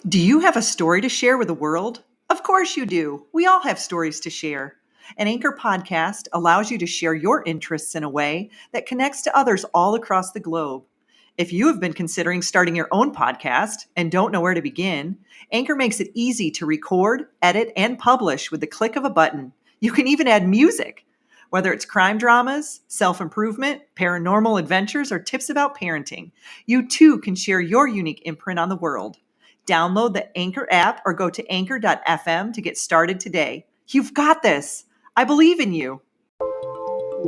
Do you have a story to share with the world? Of course you do. We all have stories to share. An Anchor podcast allows you to share your interests in a way that connects to others all across the globe. If you have been considering starting your own podcast and don't know where to begin, Anchor makes it easy to record, edit, and publish with the click of a button. You can even add music. Whether it's crime dramas, self improvement, paranormal adventures, or tips about parenting, you too can share your unique imprint on the world. Download the Anchor app or go to anchor.fm to get started today. You've got this. I believe in you.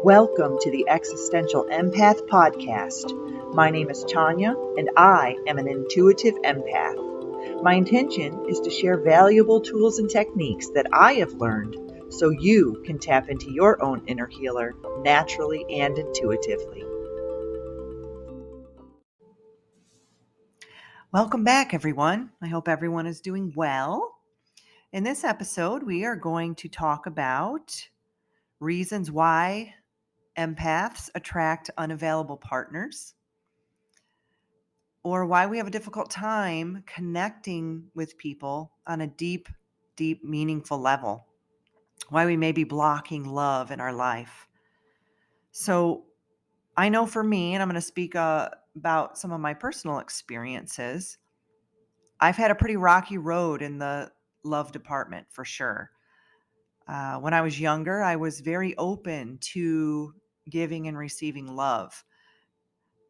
Welcome to the Existential Empath Podcast. My name is Tanya, and I am an intuitive empath. My intention is to share valuable tools and techniques that I have learned so you can tap into your own inner healer naturally and intuitively. Welcome back, everyone. I hope everyone is doing well. In this episode, we are going to talk about reasons why empaths attract unavailable partners, or why we have a difficult time connecting with people on a deep, meaningful level, why we may be blocking love in our life. So I know for me, and I'm going to speak about some of my personal experiences, I've had a pretty rocky road in the love department for sure. When I was younger, I was very open to giving and receiving love.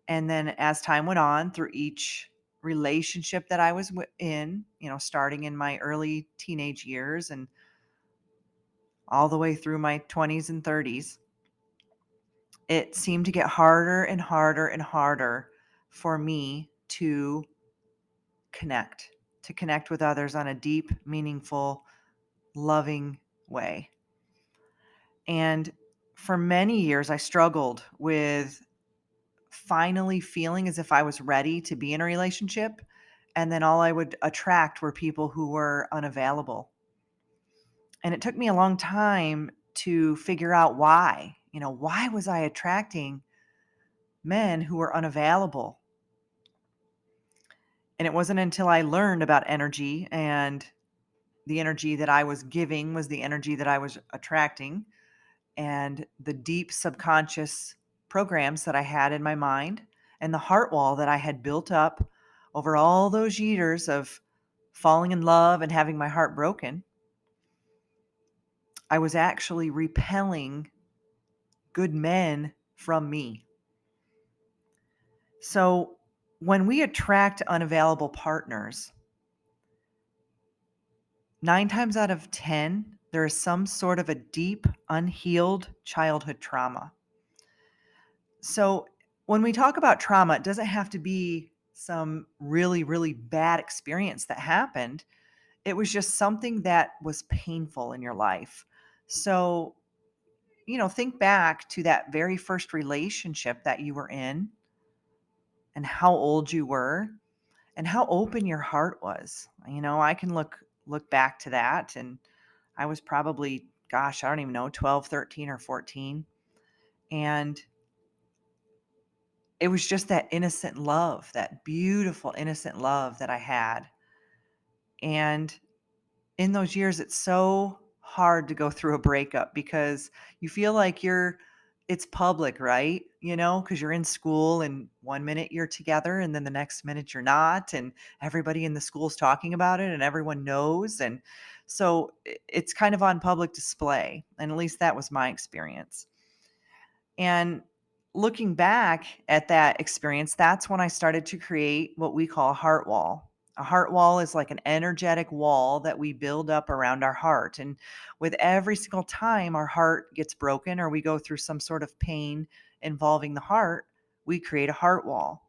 And then as time went on through each relationship that I was in, starting in my early teenage years and all the way through my 20s and 30s, it seemed to get harder and harder and harder for me to connect with others on a deep, meaningful, loving way. And for many years, I struggled with finally feeling as if I was ready to be in a relationship. And then all I would attract were people who were unavailable. And it took me a long time to figure out why. Why was I attracting men who were unavailable? And it wasn't until I learned about energy, and the energy that I was giving was the energy that I was attracting, and the deep subconscious programs that I had in my mind and the heart wall that I had built up over all those years of falling in love and having my heart broken, I was actually repelling good men from me. So when we attract unavailable partners, 9 times out of 10, there is some sort of a deep, unhealed childhood trauma. So when we talk about trauma, it doesn't have to be some really, really bad experience that happened. It was just something that was painful in your life. So, think back to that very first relationship that you were in and how old you were and how open your heart was. I can look back to that, and I was probably, I don't even know, 12, 13 or 14. And it was just that innocent love, that beautiful, innocent love that I had. And in those years, it's so hard to go through a breakup because you feel like it's public, right? Because you're in school and one minute you're together and then the next minute you're not. And everybody in the school's talking about it and everyone knows. And so it's kind of on public display. And at least that was my experience. And looking back at that experience, that's when I started to create what we call a heart wall. A heart wall is like an energetic wall that we build up around our heart. And with every single time our heart gets broken or we go through some sort of pain involving the heart, we create a heart wall.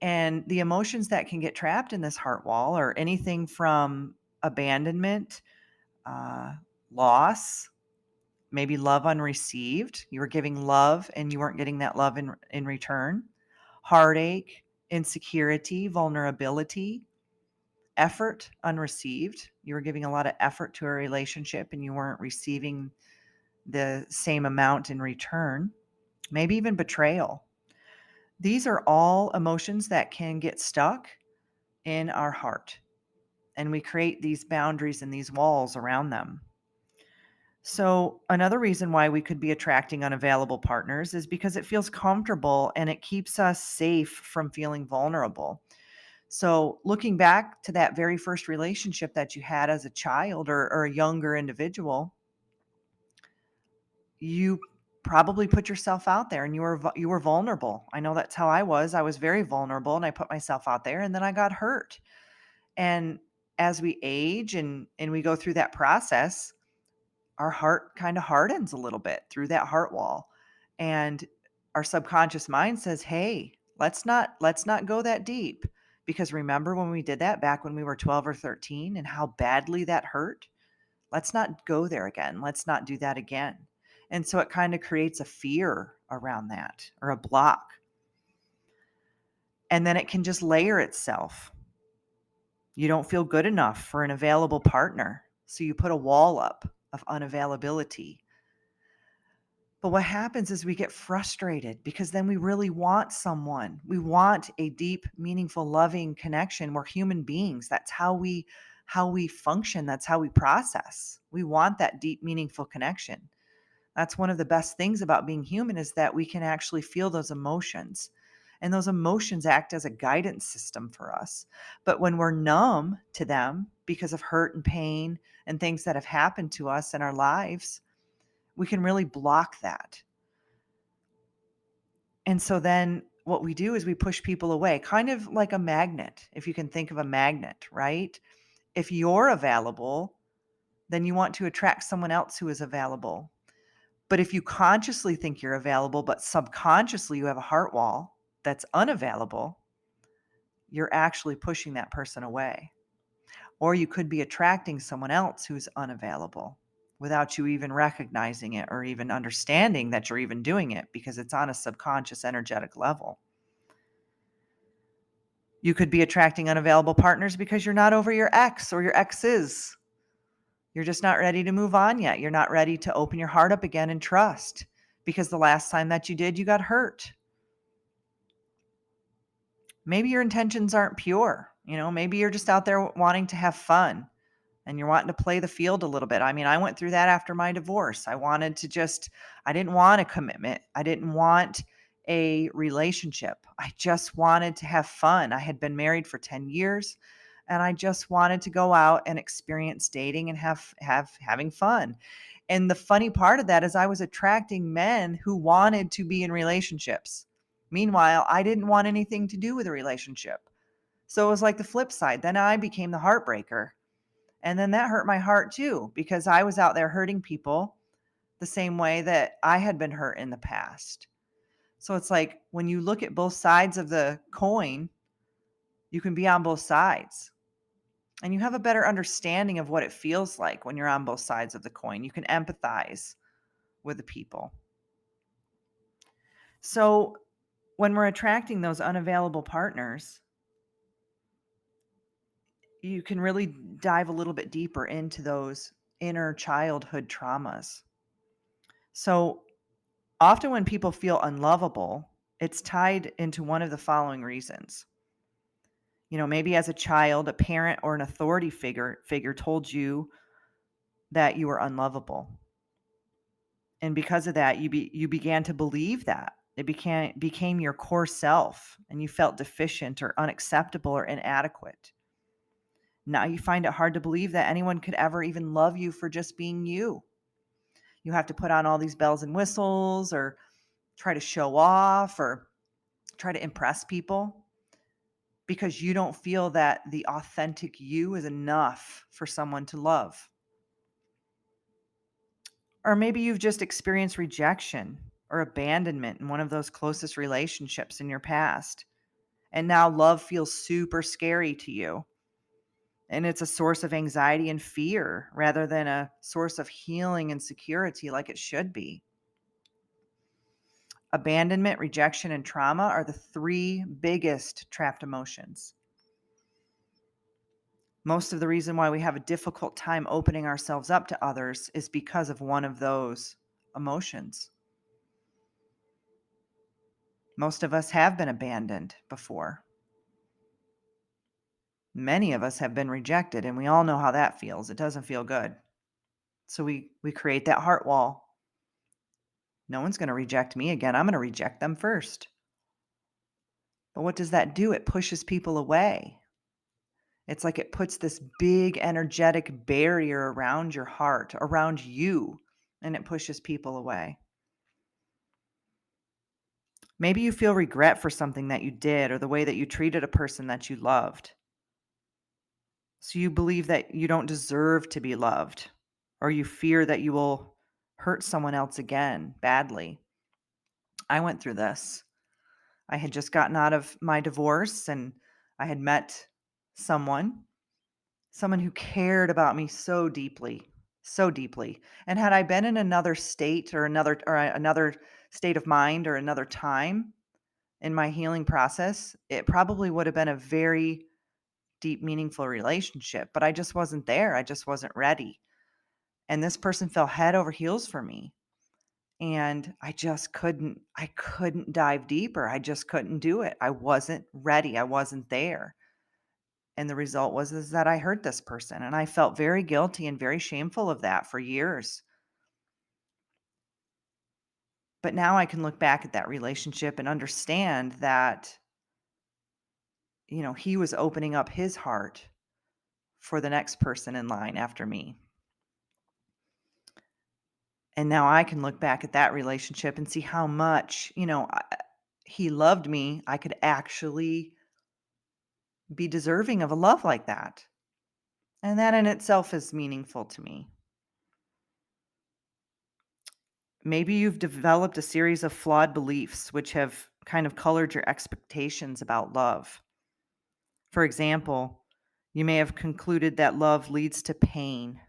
And the emotions that can get trapped in this heart wall are anything from abandonment, loss, maybe love unreceived. You were giving love and you weren't getting that love in return. Heartache, insecurity, vulnerability, effort unreceived. You were giving a lot of effort to a relationship and you weren't receiving the same amount in return. Maybe even betrayal. These are all emotions that can get stuck in our heart. and we create these boundaries and these walls around them. So, another reason why we could be attracting unavailable partners is because it feels comfortable and it keeps us safe from feeling vulnerable. So, looking back to that very first relationship that you had as a child or a younger individual, you probably put yourself out there and you were vulnerable. I know that's how I was. I was very vulnerable and I put myself out there and then I got hurt. And as we age and we go through that process, our heart kind of hardens a little bit through that heart wall. And our subconscious mind says, "Hey, let's not go that deep." Because remember when we did that back when we were 12 or 13 and how badly that hurt? Let's not go there again. Let's not do that again. And so it kind of creates a fear around that or a block. And then it can just layer itself. You don't feel good enough for an available partner. So you put a wall up of unavailability. But what happens is we get frustrated because then we really want someone. We want a deep, meaningful, loving connection. We're human beings. That's how we function. That's how we process. We want that deep, meaningful connection. That's one of the best things about being human is that we can actually feel those emotions. And those emotions act as a guidance system for us. But when we're numb to them because of hurt and pain and things that have happened to us in our lives, we can really block that. And so then what we do is we push people away, kind of like a magnet, if you can think of a magnet, right? If you're available, then you want to attract someone else who is available. But if you consciously think you're available, but subconsciously you have a heart wall that's unavailable, you're actually pushing that person away. Or you could be attracting someone else who's unavailable without you even recognizing it or even understanding that you're even doing it because it's on a subconscious energetic level. You could be attracting unavailable partners because you're not over your ex or your exes. You're just not ready to move on yet. You're not ready to open your heart up again and trust because the last time that you did, you got hurt. Maybe your intentions aren't pure. Maybe you're just out there wanting to have fun and you're wanting to play the field a little bit. I mean, I went through that after my divorce. I didn't want a commitment. I didn't want a relationship. I just wanted to have fun. I had been married for 10 years and I just wanted to go out and experience dating and having fun. And the funny part of that is I was attracting men who wanted to be in relationships. Meanwhile, I didn't want anything to do with a relationship. So it was like the flip side. Then I became the heartbreaker. And then that hurt my heart too, because I was out there hurting people the same way that I had been hurt in the past. So it's like when you look at both sides of the coin, you can be on both sides. And you have a better understanding of what it feels like when you're on both sides of the coin. You can empathize with the people. So when we're attracting those unavailable partners, you can really dive a little bit deeper into those inner childhood traumas. So often when people feel unlovable, it's tied into one of the following reasons. Maybe as a child, a parent or an authority figure told you that you were unlovable. And because of that, you began to believe that. It became your core self and you felt deficient or unacceptable or inadequate. Now you find it hard to believe that anyone could ever even love you for just being you. You have to put on all these bells and whistles or try to show off or try to impress people because you don't feel that the authentic you is enough for someone to love. Or maybe you've just experienced rejection or abandonment in one of those closest relationships in your past. And now love feels super scary to you. And it's a source of anxiety and fear rather than a source of healing and security like it should be. Abandonment, rejection, and trauma are the three biggest trapped emotions. Most of the reason why we have a difficult time opening ourselves up to others is because of one of those emotions. Most of us have been abandoned before. Many of us have been rejected, and we all know how that feels. It doesn't feel good. So we create that heart wall. No one's going to reject me again. I'm going to reject them first. But what does that do? It pushes people away. It's like it puts this big energetic barrier around your heart, around you, and it pushes people away. Maybe you feel regret for something that you did or the way that you treated a person that you loved. So you believe that you don't deserve to be loved, or you fear that you will hurt someone else again badly. I went through this. I had just gotten out of my divorce and I had met someone who cared about me so deeply, so deeply. And had I been in another state or another state of mind or another time in my healing process, it probably would have been a very deep, meaningful relationship, but I just wasn't there. I just wasn't ready. And this person fell head over heels for me. And I couldn't dive deeper. I just couldn't do it. I wasn't ready. I wasn't there. And the result was is that I hurt this person, and I felt very guilty and very shameful of that for years. But now I can look back at that relationship and understand that, he was opening up his heart for the next person in line after me. And now I can look back at that relationship and see how much, he loved me. I could actually be deserving of a love like that. And that in itself is meaningful to me. Maybe you've developed a series of flawed beliefs which have kind of colored your expectations about love. For example, you may have concluded that love leads to pain,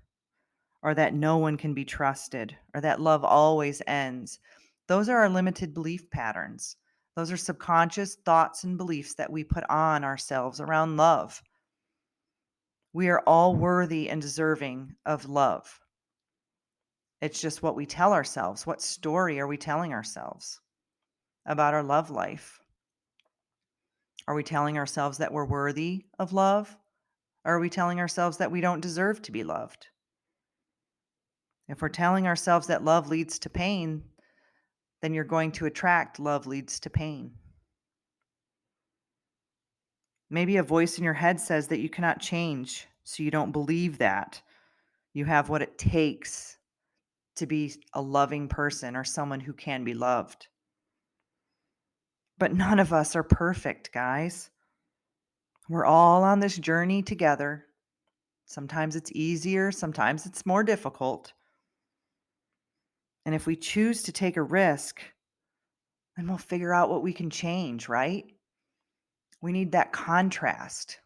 or that no one can be trusted, or that love always ends. Those are our limited belief patterns. Those are subconscious thoughts and beliefs that we put on ourselves around love. We are all worthy and deserving of love. It's just what we tell ourselves. What story are we telling ourselves about our love life? Are we telling ourselves that we're worthy of love? Or are we telling ourselves that we don't deserve to be loved? If we're telling ourselves that love leads to pain, then you're going to attract love leads to pain. Maybe a voice in your head says that you cannot change, so you don't believe that you have what it takes to be a loving person or someone who can be loved. But none of us are perfect, guys. We're all on this journey together. Sometimes it's easier, sometimes it's more difficult. And if we choose to take a risk, then we'll figure out what we can change, right? We need that contrast.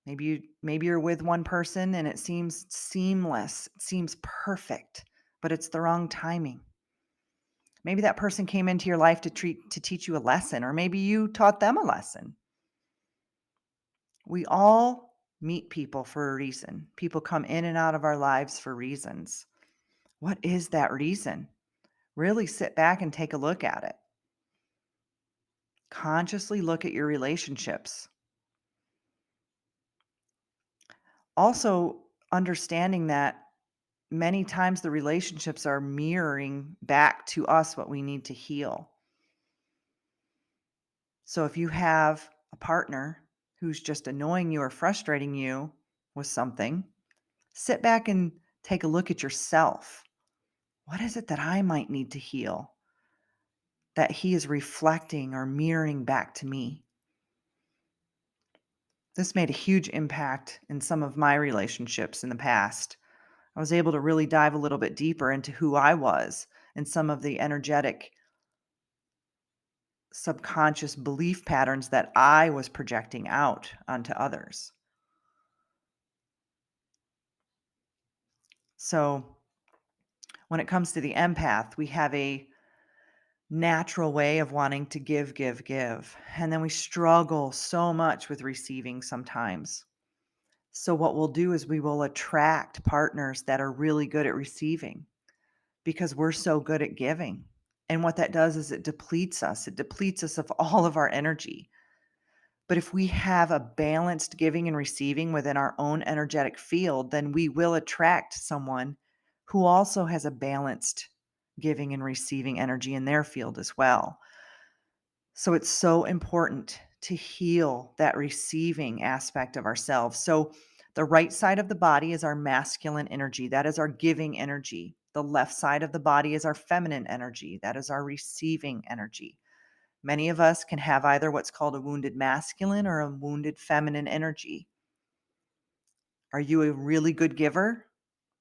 Maybe you're with one person and it seems seamless, it seems perfect, but it's the wrong timing. Maybe that person came into your life to teach you a lesson, or maybe you taught them a lesson. We all meet people for a reason. People come in and out of our lives for reasons. What is that reason? Really sit back and take a look at it. Consciously look at your relationships. Also, understanding that many times the relationships are mirroring back to us what we need to heal. So if you have a partner who's just annoying you or frustrating you with something, sit back and take a look at yourself. What is it that I might need to heal that he is reflecting or mirroring back to me? This made a huge impact in some of my relationships in the past. I was able to really dive a little bit deeper into who I was and some of the energetic subconscious belief patterns that I was projecting out onto others. So, when it comes to the empath, we have a natural way of wanting to give, give, give. And then we struggle so much with receiving sometimes. So, what we'll do is we will attract partners that are really good at receiving because we're so good at giving. And what that does is it depletes us. It depletes us of all of our energy. But if we have a balanced giving and receiving within our own energetic field, then we will attract someone who also has a balanced giving and receiving energy in their field as well. So it's so important to heal that receiving aspect of ourselves. So the right side of the body is our masculine energy. That is our giving energy. The left side of the body is our feminine energy. That is our receiving energy. Many of us can have either what's called a wounded masculine or a wounded feminine energy. Are you a really good giver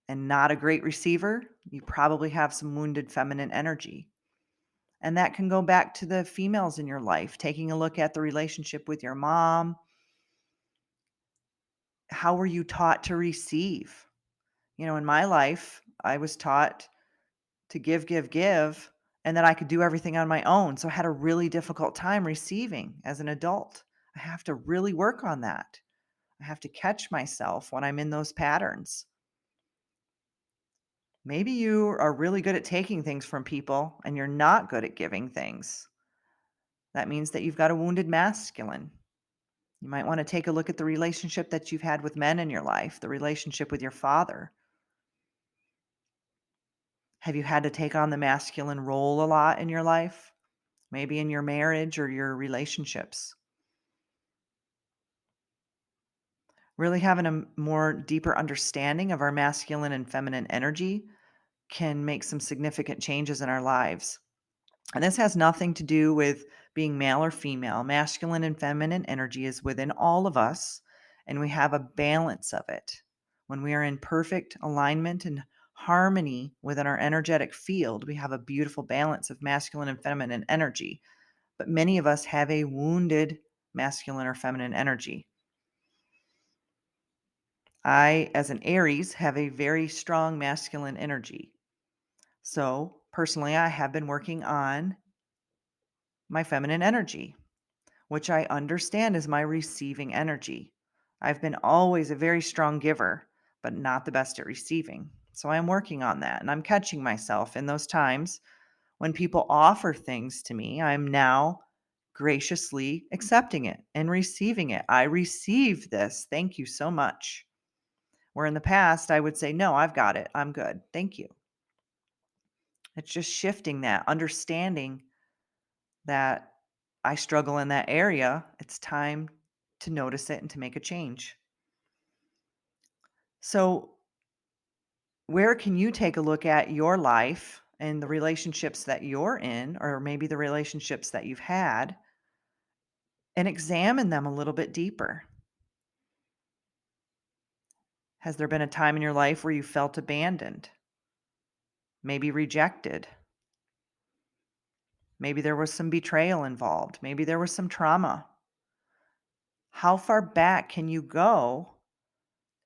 and not a great receiver? You probably have some wounded feminine energy. And that can go back to the females in your life, taking a look at the relationship with your mom. How were you taught to receive? In my life, I was taught to give, give, give, and that I could do everything on my own. So I had a really difficult time receiving as an adult. I have to really work on that. I have to catch myself when I'm in those patterns. Maybe you are really good at taking things from people and you're not good at giving things. That means that you've got a wounded masculine. You might want to take a look at the relationship that you've had with men in your life, the relationship with your father. Have you had to take on the masculine role a lot in your life? Maybe in your marriage or your relationships? Really having a more deeper understanding of our masculine and feminine energy can make some significant changes in our lives. And this has nothing to do with being male or female. Masculine and feminine energy is within all of us, and we have a balance of it. When we are in perfect alignment and harmony within our energetic field, we have a beautiful balance of masculine and feminine energy. But many of us have a wounded masculine or feminine energy. I, as an Aries, have a very strong masculine energy. So, personally, I have been working on my feminine energy, which I understand is my receiving energy. I've been always a very strong giver, but not the best at receiving. So I'm working on that and I'm catching myself in those times when people offer things to me. I'm now graciously accepting it and receiving it. I receive this. Thank you so much. Where in the past, I would say, no, I've got it. I'm good. Thank you. It's just shifting that, understanding that I struggle in that area. It's time to notice it and to make a change. So, where can you take a look at your life and the relationships that you're in, or maybe the relationships that you've had, and examine them a little bit deeper? Has there been a time in your life where you felt abandoned, maybe rejected? Maybe there was some betrayal involved. Maybe there was some trauma. How far back can you go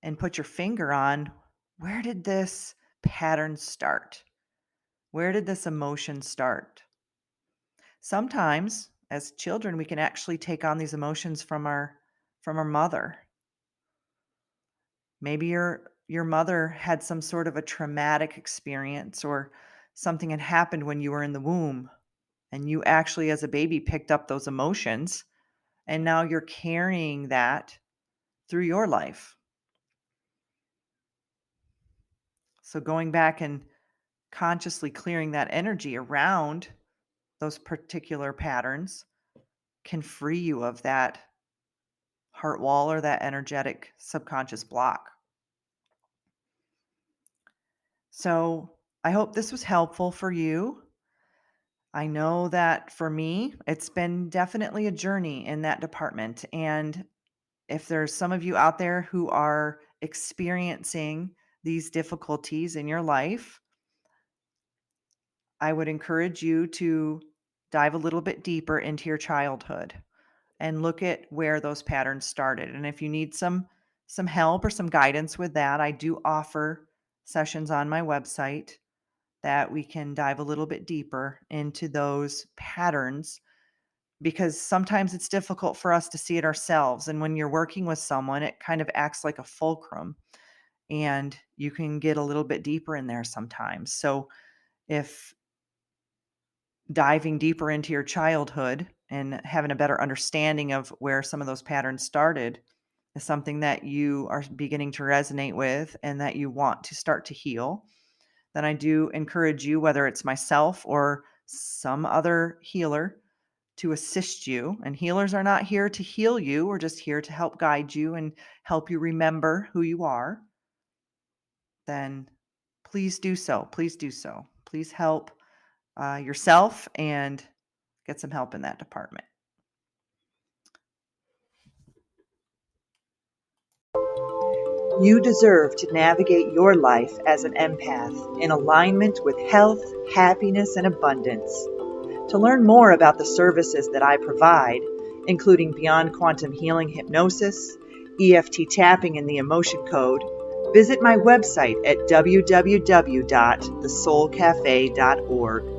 and put your finger on, where did this pattern start? Where did this emotion start? Sometimes as children we can actually take on these emotions from our mother. Maybe your mother had some sort of a traumatic experience or something had happened when you were in the womb and you actually as a baby picked up those emotions and now you're carrying that through your life. So going back and consciously clearing that energy around those particular patterns can free you of that heart wall or that energetic subconscious block. So I hope this was helpful for you. I know that for me, it's been definitely a journey in that department. And if there's some of you out there who are experiencing these difficulties in your life, I would encourage you to dive a little bit deeper into your childhood and look at where those patterns started. And if you need some help or some guidance with that, I do offer sessions on my website that we can dive a little bit deeper into those patterns because sometimes it's difficult for us to see it ourselves. And when you're working with someone, it kind of acts like a fulcrum and you can get a little bit deeper in there sometimes. So if diving deeper into your childhood and having a better understanding of where some of those patterns started is something that you are beginning to resonate with and that you want to start to heal, then I do encourage you, whether it's myself or some other healer, to assist you. And healers are not here to heal you. We're just here to help guide you and help you remember who you are. Then please do so. Please do so. Please help yourself and get some help in that department. You deserve to navigate your life as an empath in alignment with health, happiness, and abundance. To learn more about the services that I provide, including Beyond Quantum Healing Hypnosis, EFT tapping, and the Emotion Code, visit my website at www.thesoulcafe.org.